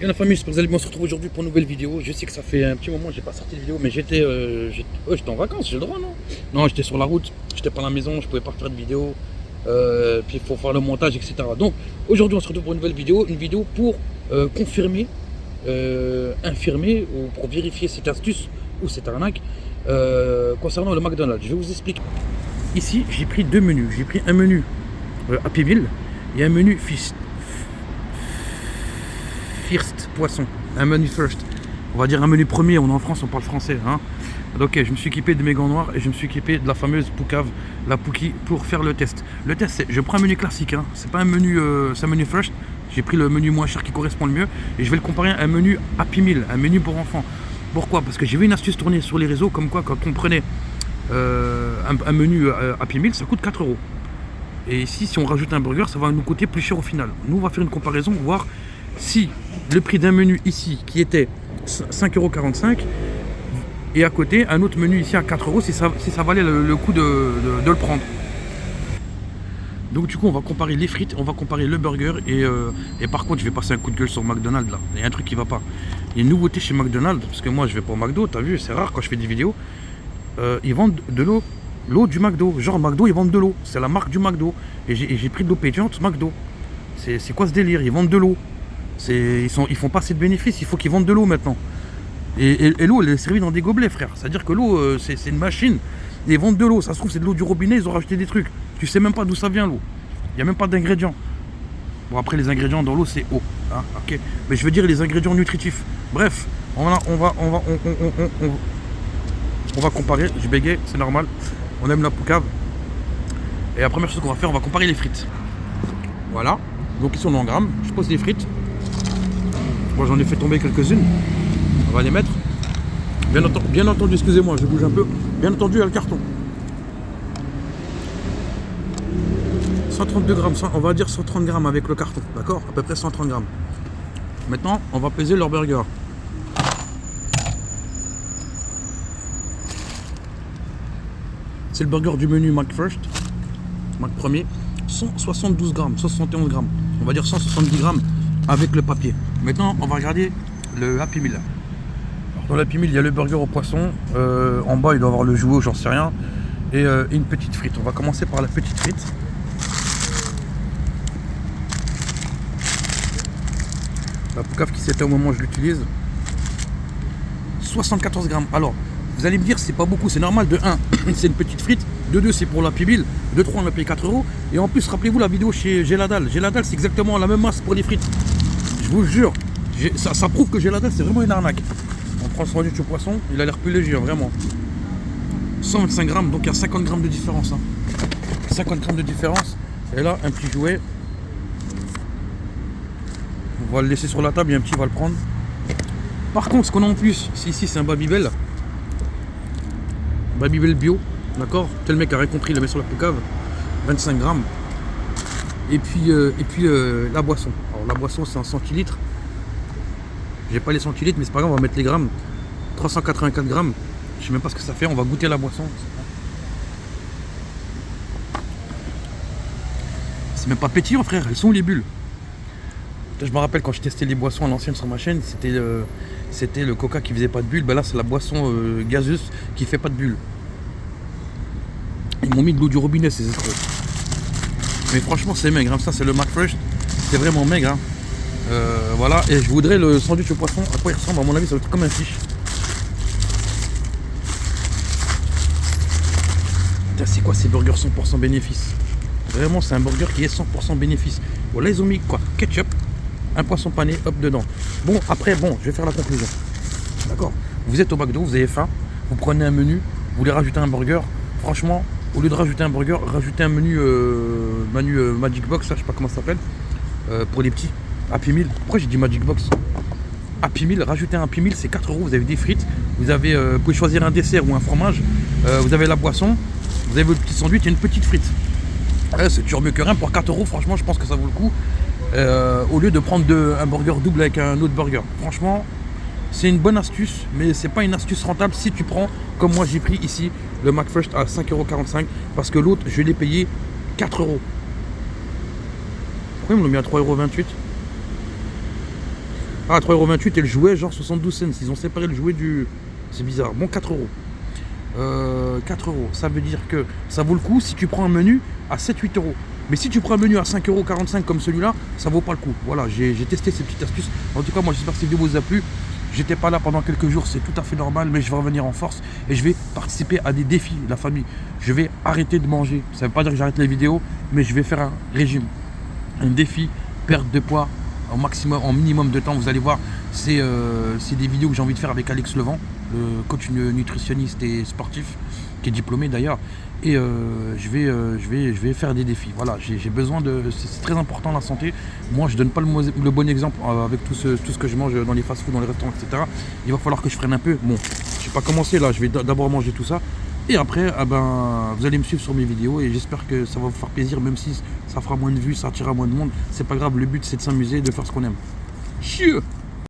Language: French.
Et la famille, j'espère que vous allez bien. On se retrouve aujourd'hui pour une nouvelle vidéo. Je sais que ça fait un petit moment que j'ai pas sorti de vidéo, mais j'étais en vacances, j'ai le droit, non? Non, j'étais sur la route, j'étais pas à la maison, je pouvais pas faire de vidéo. Puis il faut faire le montage, etc. Donc aujourd'hui, on se retrouve pour une vidéo pour confirmer, infirmer ou pour vérifier cette astuce ou cette arnaque concernant le McDonald's. Je vais vous expliquer. Ici, j'ai pris deux menus. J'ai pris un menu Happy Meal et un menu First poisson, un menu first, on va dire un menu premier. On est en France, on parle français, hein. Donc je me suis équipé de mes gants noirs et je me suis équipé de la fameuse Poucave, la Pouki, pour faire le test. Le test, c'est, je prends un menu classique, hein. C'est pas un menu, c'est un menu first. J'ai pris le menu moins cher qui correspond le mieux et je vais le comparer à un menu Happy Meal, un menu pour enfants. Pourquoi? Parce que j'ai vu une astuce tourner sur les réseaux comme quoi quand on prenait un menu Happy Meal, ça coûte 4 €. Et ici, si on rajoute un burger, ça va nous coûter plus cher au final. Nous, on va faire une comparaison, voir si le prix d'un menu ici qui était 5,45 € et à côté un autre menu ici à 4 €, si ça valait le coup de le prendre. Donc du coup on va comparer les frites, on va comparer le burger et par contre je vais passer un coup de gueule sur McDonald's là. Il y a un truc qui va pas. Il y a une nouveauté chez McDonald's, parce que moi je vais pas au McDo, t'as vu, c'est rare quand je fais des vidéos. Ils vendent de l'eau du McDo. Genre McDo ils vendent de l'eau, c'est la marque du McDo. Et j'ai pris de l'eau pétillante McDo. C'est quoi ce délire? Ils vendent de l'eau. Ils font pas assez de bénéfices, il faut qu'ils vendent de l'eau maintenant. Et l'eau, elle est servie dans des gobelets, frère. C'est-à-dire que l'eau, c'est une machine. Et ils vendent de l'eau. Ça se trouve, c'est de l'eau du robinet, ils ont rajouté des trucs. Tu sais même pas d'où ça vient, l'eau. Il n'y a même pas d'ingrédients. Bon, après, les ingrédients dans l'eau, c'est eau. Hein, ok. Mais je veux dire les ingrédients nutritifs. Bref, on va comparer. Je bégaye, c'est normal. On aime la Poucave. Et la première chose qu'on va faire, on va comparer les frites. Voilà. Donc ici, on est en grammes. Je pose les frites. Moi j'en ai fait tomber quelques-unes. On va les mettre. Bien entendu, excusez-moi, je bouge un peu. Bien entendu, il y a le carton. 132 grammes, on va dire 130 grammes avec le carton, d'accord? À peu près 130 grammes. Maintenant, on va peser leur burger. C'est le burger du menu McFirst, Mac premier. 172 grammes, 171 grammes. On va dire 170 grammes avec le papier. Maintenant, on va regarder le Happy Meal. Alors, dans le Happy Meal, il y a le burger au poisson. En bas, il doit avoir le jouet, j'en sais rien. Et une petite frite. On va commencer par la petite frite. La Poucave qui s'était au moment où je l'utilise. 74 grammes. Alors, vous allez me dire, c'est pas beaucoup, c'est normal. De 1, c'est une petite frite. De 2, c'est pour l'Happy Meal. De 3, on a payé 4 €. Et en plus, rappelez-vous la vidéo chez Géladal. Géladal, c'est exactement la même masse pour les frites. Je vous jure, ça prouve que Géladal, c'est vraiment une arnaque. On prend le sandwich au poisson, il a l'air plus léger, hein, vraiment. 125 grammes, donc il y a 50 grammes de différence. Hein. 50 grammes de différence. Et là, un petit jouet. On va le laisser sur la table, il y a un petit, va le prendre. Par contre, ce qu'on a en plus, ici, c'est un Babybel. Babybel bio, d'accord? Tel mec a rien compris, il le met sur la Poucave. 25 grammes. Et puis la boisson. Alors la boisson, c'est un centilitre. J'ai pas les centilitres, mais c'est pas grave, on va mettre les grammes. 384 grammes. Je sais même pas ce que ça fait, on va goûter la boisson. C'est même pas pétillant, frère, elles sont où les bulles? Je me rappelle quand je testais les boissons à l'ancienne sur ma chaîne, c'était le coca qui faisait pas de bulles. Ben là, c'est la boisson gazeuse qui fait pas de bulles. Ils m'ont mis de l'eau du robinet, ces escrocs. Mais franchement, c'est maigre, hein. Ça, c'est le McFresh. C'est vraiment maigre, hein. Voilà, et je voudrais le sandwich au poisson. À quoi il ressemble? À mon avis, ça va être comme un fish. C'est quoi ces burgers 100% bénéfice? Vraiment, c'est un burger qui est 100% bénéfice. Bon, là, ils ont mis quoi? Ketchup, un poisson pané, hop, dedans. Bon, après, je vais faire la conclusion. D'accord? Vous êtes au McDo, vous avez faim, vous prenez un menu, vous voulez rajouter un burger. Franchement, au lieu de rajouter un burger, rajoutez un menu, Magic Box, là, je sais pas comment ça s'appelle, pour les petits. Happy Meal. Pourquoi j'ai dit Magic Box? Happy Meal, rajoutez un Happy Meal, c'est 4 €. Vous avez des frites, vous pouvez choisir un dessert ou un fromage, vous avez la boisson, vous avez votre petit sandwich et une petite frite. C'est toujours mieux que rien. Pour 4 €, franchement, je pense que ça vaut le coup. Au lieu de prendre un burger double avec un autre burger. Franchement, c'est une bonne astuce, mais c'est pas une astuce rentable si tu prends, comme moi j'ai pris ici, le McFirst à 5,45 €, parce que l'autre, je l'ai payé 4 €. Pourquoi ils me l'ont mis à 3,28 €? Ah, 3,28€ et le jouet, genre 72 cents. Ils ont séparé le jouet du. C'est bizarre. Bon, 4€. 4€. Ça veut dire que ça vaut le coup si tu prends un menu à 7-8€. Mais si tu prends un menu à 5,45€ comme celui-là, ça vaut pas le coup. Voilà, j'ai testé ces petites astuces. En tout cas, moi, j'espère que cette vidéo vous a plu. J'étais pas là pendant quelques jours, c'est tout à fait normal, mais je vais revenir en force et je vais participer à des défis, la famille. Je vais arrêter de manger. Ça veut pas dire que j'arrête les vidéos, mais je vais faire un régime. Un défi, perte de poids au maximum, en minimum de temps. Vous allez voir, c'est des vidéos que j'ai envie de faire avec Alex Levent, le coach nutritionniste et sportif, qui est diplômé d'ailleurs. Et je vais faire des défis. Voilà, j'ai besoin de. C'est très important la santé. Moi, je donne pas le bon exemple avec tout ce que je mange dans les fast-food, dans les restaurants, etc. Il va falloir que je freine un peu. Bon, je vais pas commencer là. Je vais d'abord manger tout ça. Et après, vous allez me suivre sur mes vidéos et j'espère que ça va vous faire plaisir, même si ça fera moins de vues, ça attirera moins de monde. C'est pas grave. Le but, c'est de s'amuser, de faire ce qu'on aime. Chieux.